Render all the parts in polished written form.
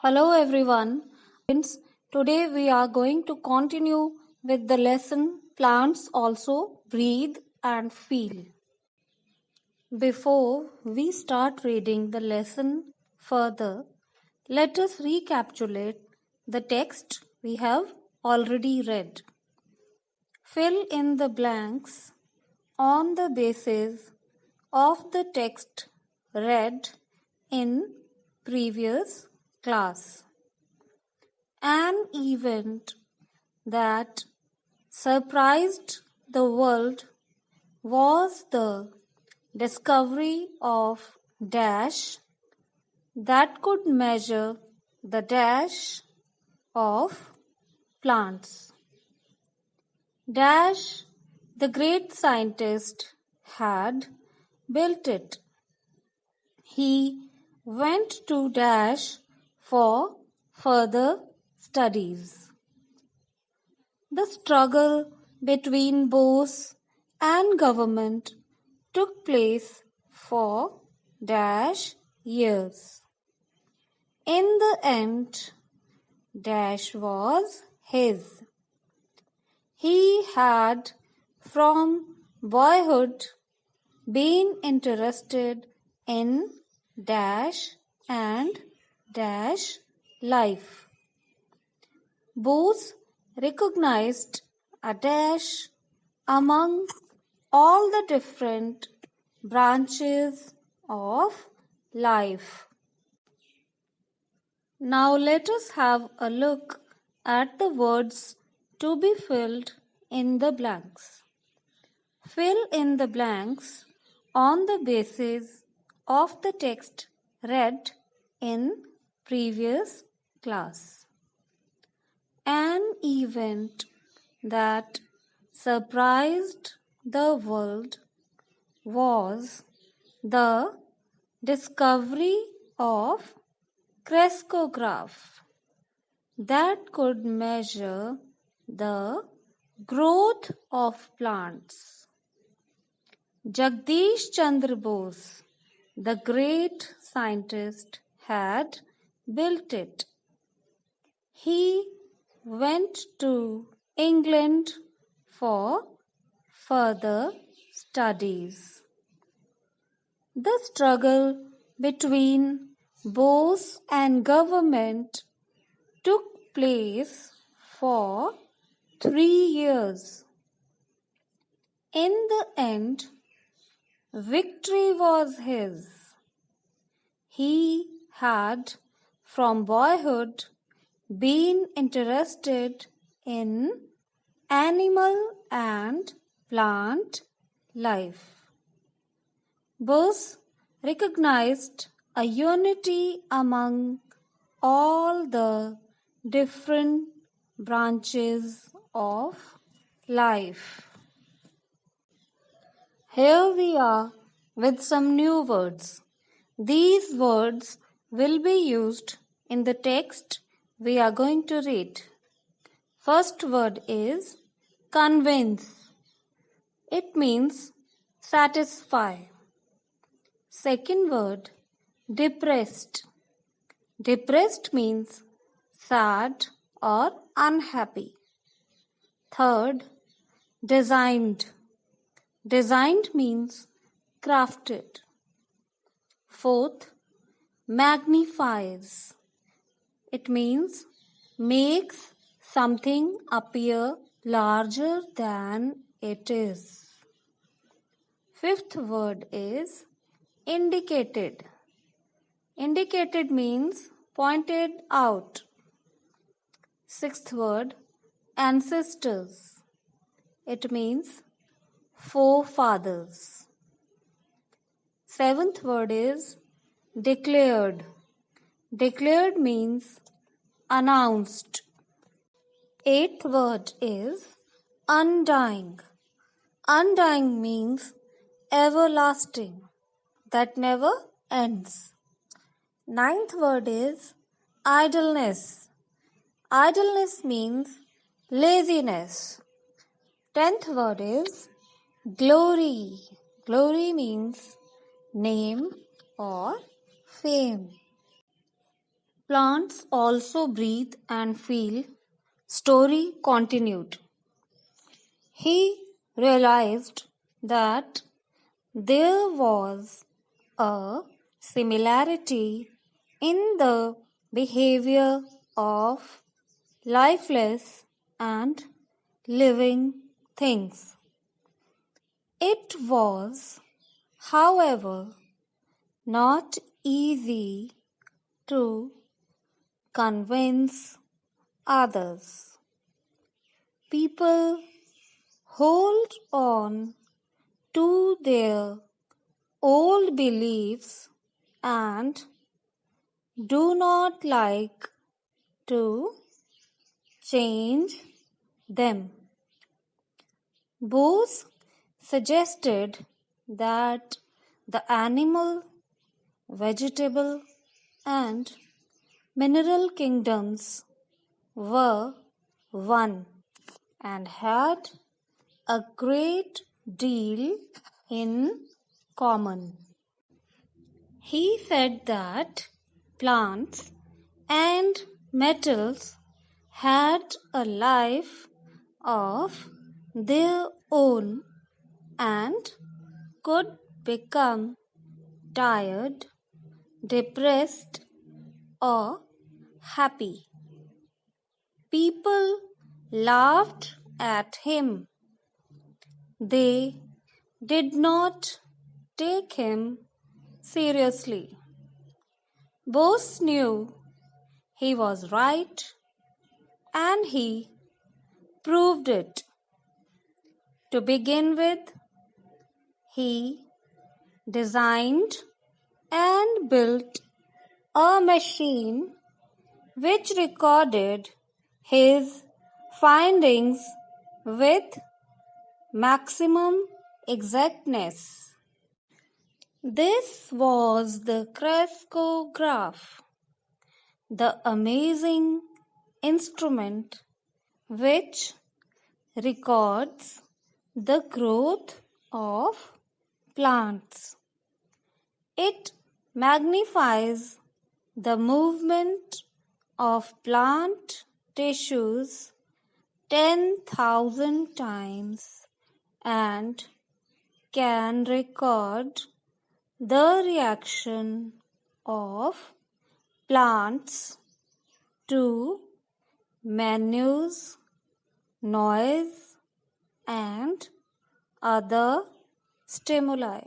Hello everyone. Today we are going to continue with the lesson Plants Also Breathe and Feel. Before we start reading the lesson further, let us recapitulate the text we have already read. Fill in the blanks on the basis of the text read in previous class. An event that surprised the world was the discovery of dash that could measure the dash of plants. Dash, the great scientist, had built it. He went to dash for further studies. The struggle between Bose and government took place for dash years. In the end, dash was his. He had from boyhood been interested in dash and dash life. Bose recognized a dash among all the different branches of life. Now let us have a look at the words to be filled in the blanks. Fill in the blanks on the basis of the text read in previous class. An event that surprised the world was the discovery of Cresco Graph that could measure the growth of plants. Jagdish Chandra Bose, the great scientist, had built it. He went to England for further studies. The struggle between Bose and government took place for 3 years. In the end, victory was his. He had from boyhood been interested in animal and plant life. Bose recognized a unity among all the different branches of life. Here we are with some new words. These words will be used in the text we are going to read. First word is convince. It means satisfy. Second word, depressed. Depressed means sad or unhappy. Third, designed. Designed means crafted. Fourth, magnifies. It means makes something appear larger than it is. Fifth word is indicated. Indicated means pointed out. Sixth word, ancestors. It means forefathers. Seventh word is declared. Declared means announced. Eighth word is undying. Undying means everlasting, that never ends. Ninth word is idleness. Idleness means laziness. 10th word is glory. Glory means name or fame. Plants also breathe and feel. Story continued. He realized that there was a similarity in the behavior of lifeless and living things. It was, however, not easy to convince others. People hold on to their old beliefs and do not like to change them. Bose suggested that the animal, vegetable, and mineral kingdoms were one and had a great deal in common. He said that plants and metals had a life of their own and could become tired, depressed, or happy. People laughed at him. They did not take him seriously. Bose knew he was right and he proved it. To begin with, he designed and built a machine which recorded his findings with maximum exactness. This was the Cresco Graph, the amazing instrument which records the growth of plants. It magnifies the movement of plant tissues 10,000 times and can record the reaction of plants to manures, noise, and other stimuli.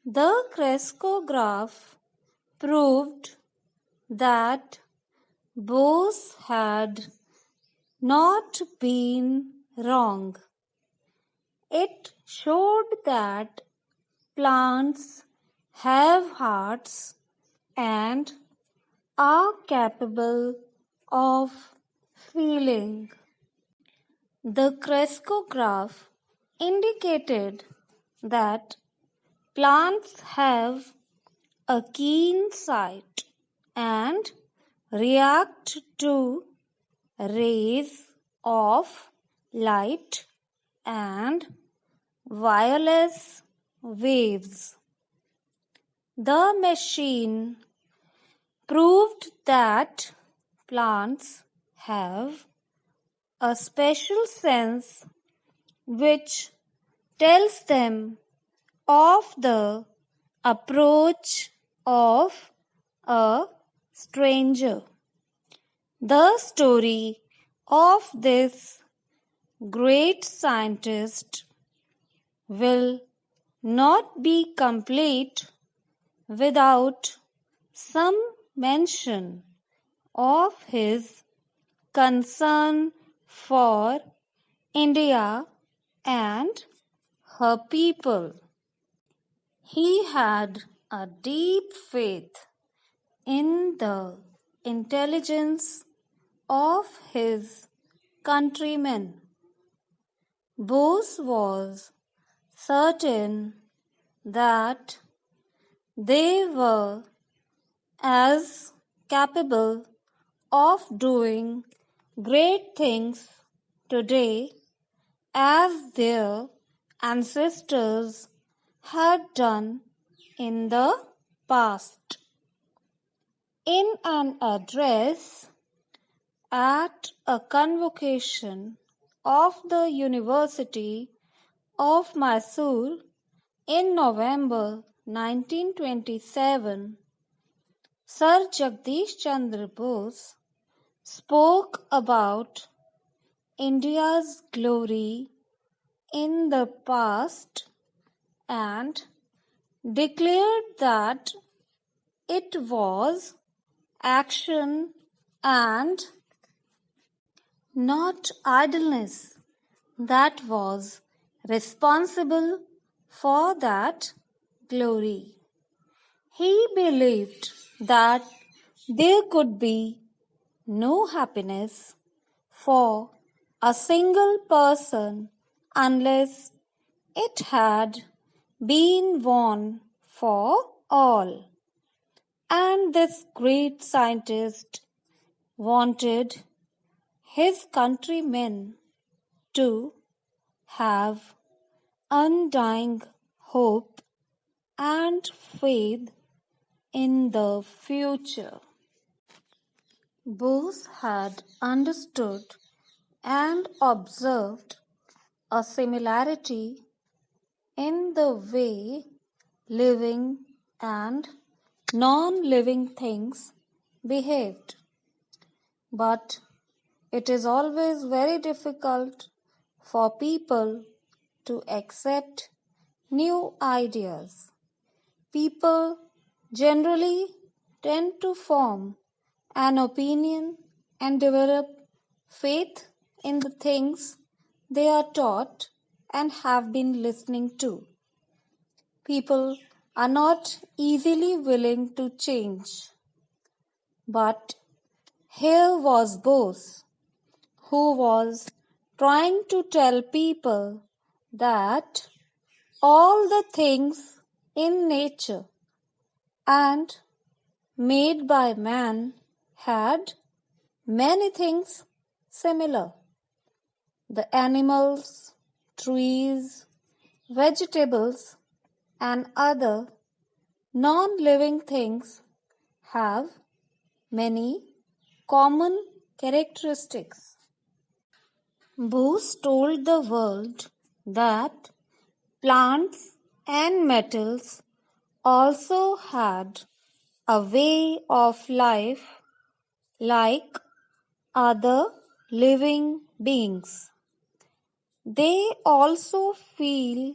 The Cresco graph proved that Bose had not been wrong. It showed that plants have hearts and are capable of feeling. The Cresco graph indicated that plants have a keen sight and react to rays of light and wireless waves. The machine proved that plants have a special sense which tells them of the approach of a stranger. The story of this great scientist will not be complete without some mention of his concern for India and her people. He had a deep faith in the intelligence of his countrymen. Bose was certain that they were as capable of doing great things today as their ancestors had done in the past. In an address at a convocation of the University of Mysore in November 1927, Sir Jagdish Chandra Bose spoke about India's glory in the past and declared that it was action and not idleness that was responsible for that glory. He believed that there could be no happiness for a single person unless it had been won for all. And this great scientist wanted his countrymen to have undying hope and faith in the future. Bose had understood and observed a similarity in the way living and non-living things behaved. But it is always very difficult for people to accept new ideas. People generally tend to form an opinion and develop faith in the things they are taught and have been listening to. People are not easily willing to change. But here was Bose, who was trying to tell people that all the things in nature and made by man had many things similar. The animals, trees, vegetables, and other non-living things have many common characteristics. Bose told the world that plants and metals also had a way of life like other living beings. They also feel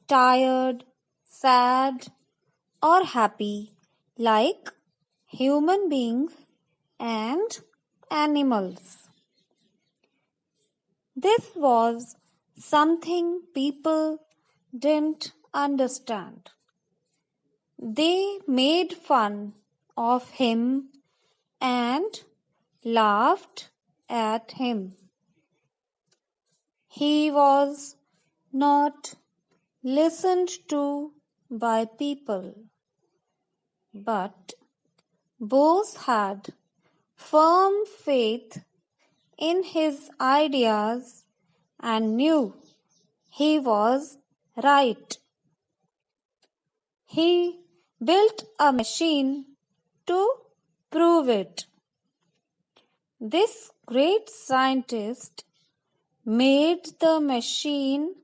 tired, sad, or happy like human beings and animals. This was something people didn't understand. They made fun of him and laughed at him. He was not listened to by people, but Bose had firm faith in his ideas and knew he was right. He built a machine to prove it. This great scientist made the machine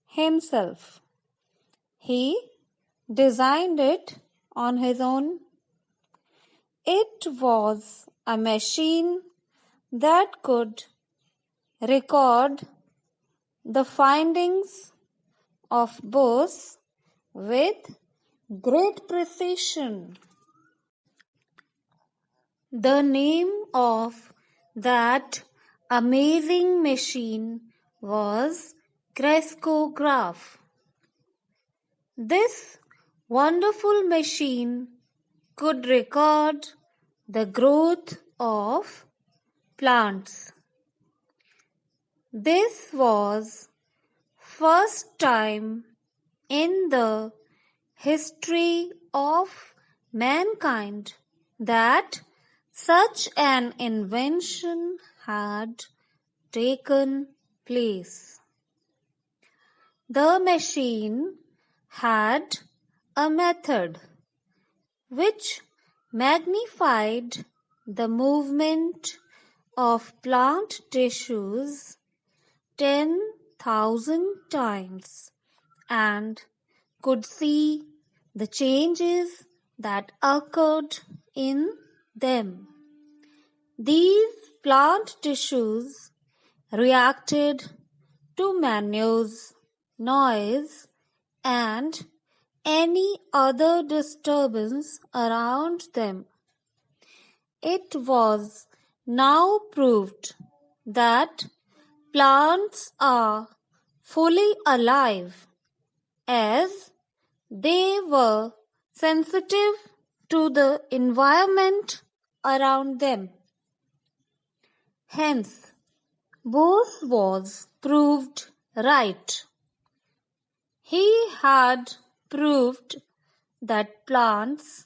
himself. He designed it on his own. It was a machine that could record the findings of Bose with great precision. The name of that amazing machine was Cresco Graph. This wonderful machine could record the growth of plants. This was first time in the history of mankind that such an invention had taken place. The machine had a method which magnified the movement of plant tissues 10,000 times and could see the changes that occurred in them. These plant tissues reacted to manures, noise, and any other disturbance around them. It was now proved that plants are fully alive as they were sensitive to the environment around them. Hence, Bose was proved right. He had proved that plants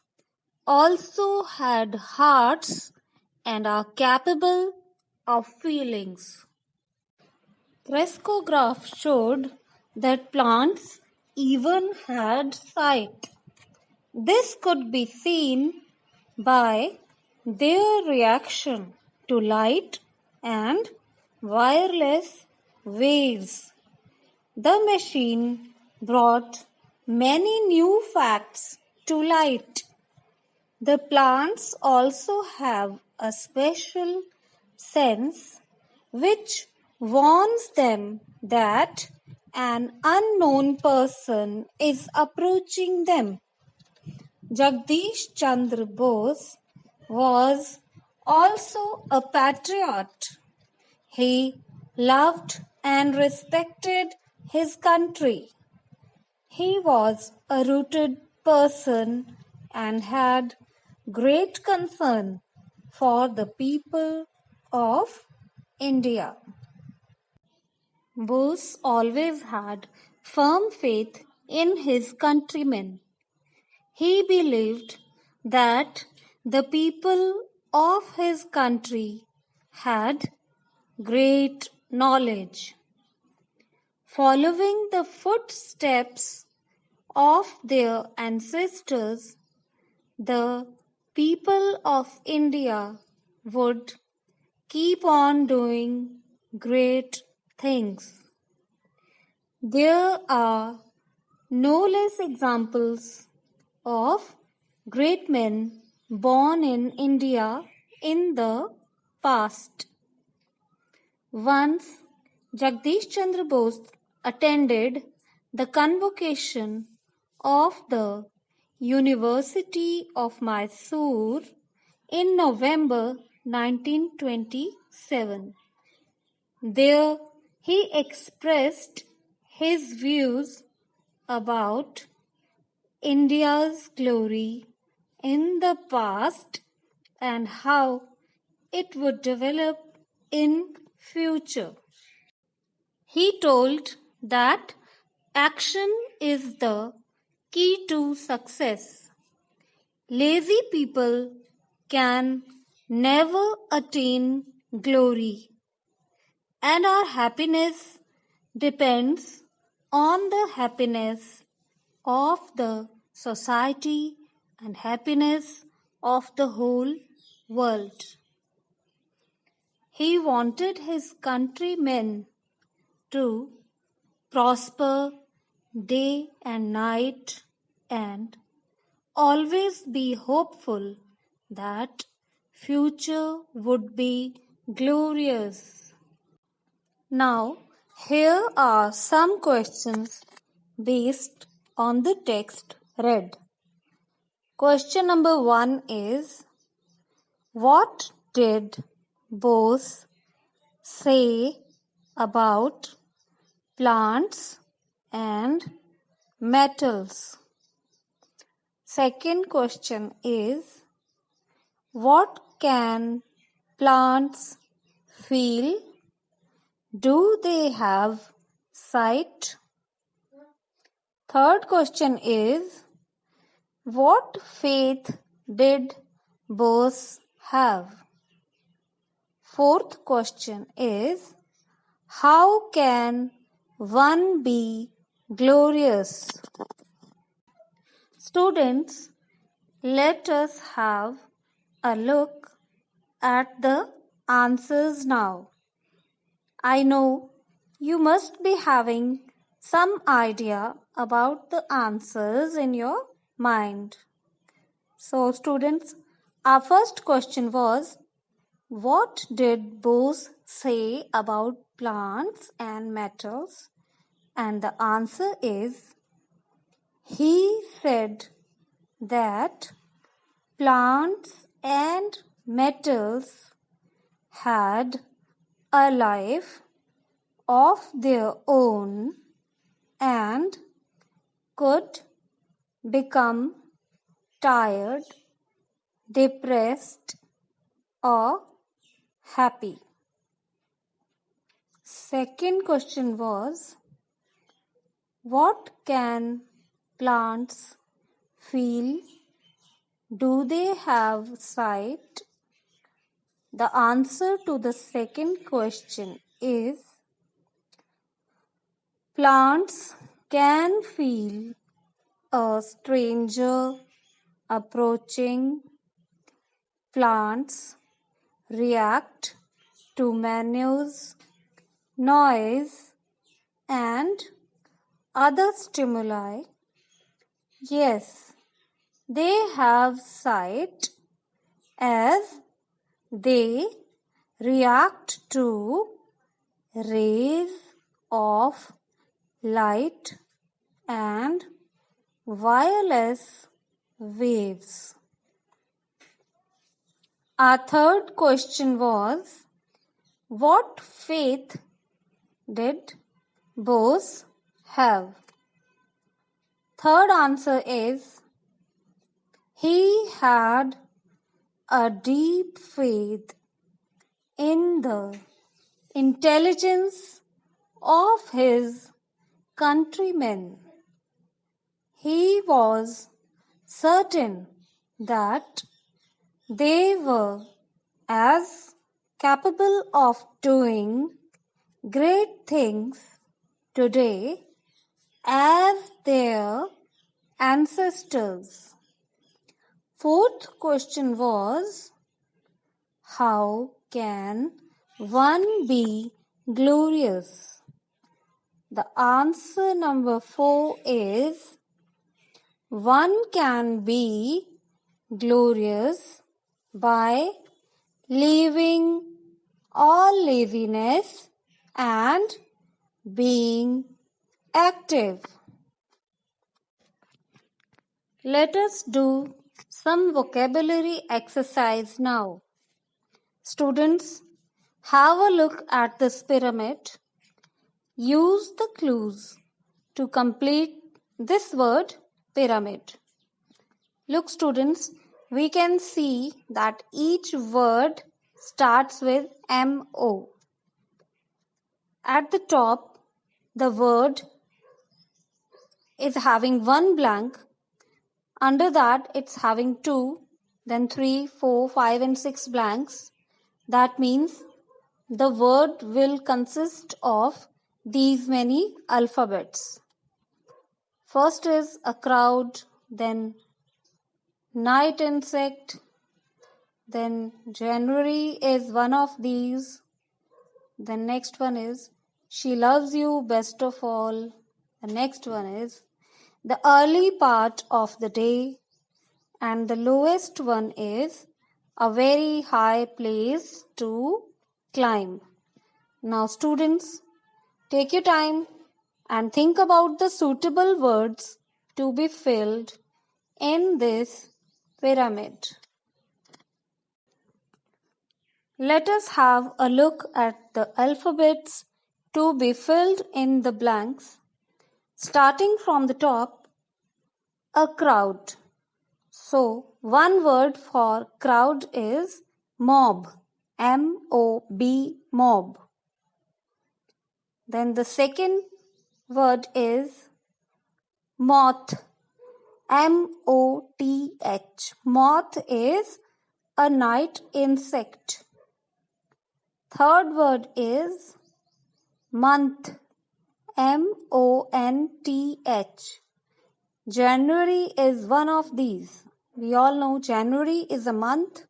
also had hearts and are capable of feelings. Cresco Graph showed that plants even had sight. This could be seen by their reaction to light and wireless waves. The machine brought many new facts to light. The plants also have a special sense which warns them that an unknown person is approaching them. Jagdish Chandra Bose was also a patriot. He loved and respected his country. He was a rooted person and had great concern for the people of India. Bose always had firm faith in his countrymen. He believed that the people of his country had great knowledge. Following the footsteps of their ancestors, the people of India would keep on doing great things. There are no less examples of great men born in India in the past. Once Jagdish Chandra Bose attended the convocation of the University of Mysore in November 1927. There he expressed his views about India's glory in the past and how it would develop in future. He told that action is the key to success. Lazy people can never attain glory, and our happiness depends on the happiness of the society and happiness of the whole world. He wanted his countrymen to prosper day and night and always be hopeful that future would be glorious. Now, here are some questions based on the text read. Question number 1 is, what did Bose say about plants and metals? Second question is, what can plants feel? Do they have sight? Third question is, what faith did Bose have? Fourth question is, how can one be glorious? Students, Let us have a look at the answers now. I know you must be having some idea about the answers in your mind. So students, our first question was, what did Bose say about plants and metals? And the answer is, he said that plants and metals had a life of their own and could become tired, depressed, or happy. Second question was, what can plants feel? Do they have sight? The answer to the second question is, plants can feel a stranger approaching. Plants react to menus, noise, and other stimuli. Yes, they have sight as they react to rays of light and wireless waves. Our third question was, what faith did Bose have? Third answer is, he had a deep faith in the intelligence of his countrymen. He was certain that they were as capable of doing great things today as their ancestors. Fourth question was, how can one be glorious? The answer number 4 is, one can be glorious by leaving all laziness and being active. Let us do some vocabulary exercise now. Students, have a look at this pyramid. Use the clues to complete this word pyramid. Look students, we can see that each word starts with M-O. At the top, the word is having one blank. Under that, it's having 2, then 3, 4, 5 and 6 blanks. That means the word will consist of these many alphabets. First is a crowd, then night insect, then January is one of these. The next one is she loves you best of all. The next one is the early part of the day, and the lowest one is a very high place to climb. Now students, take your time and think about the suitable words to be filled in this pyramid. Let us have a look at the alphabets to be filled in the blanks. Starting from the top, a crowd. So, one word for crowd is mob. M-O-B, mob. Then the second word is moth. M-O-T-H. Moth is a night insect. Third word is month. M-O-N-T-H. January is one of these. We all know January is a month.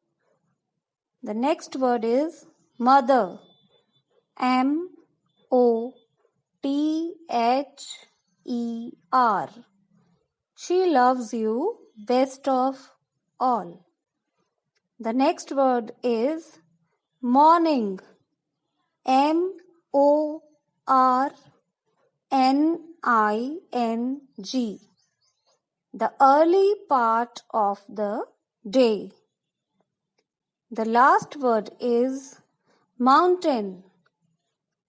The next word is mother. M-O-T-H-E-R. She loves you best of all. The next word is morning. M-O-R-N-I-N-G. The early part of the day. The last word is mountain.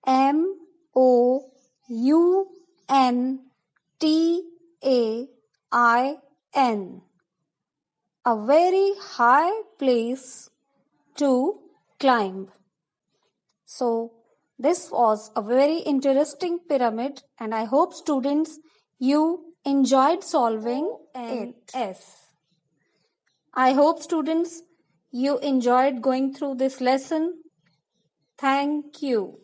M-O-U-N-T-A-I-N. A very high place to climb. So, this was a very interesting pyramid, and I hope students you enjoyed solving it. I hope students you enjoyed going through this lesson. Thank you.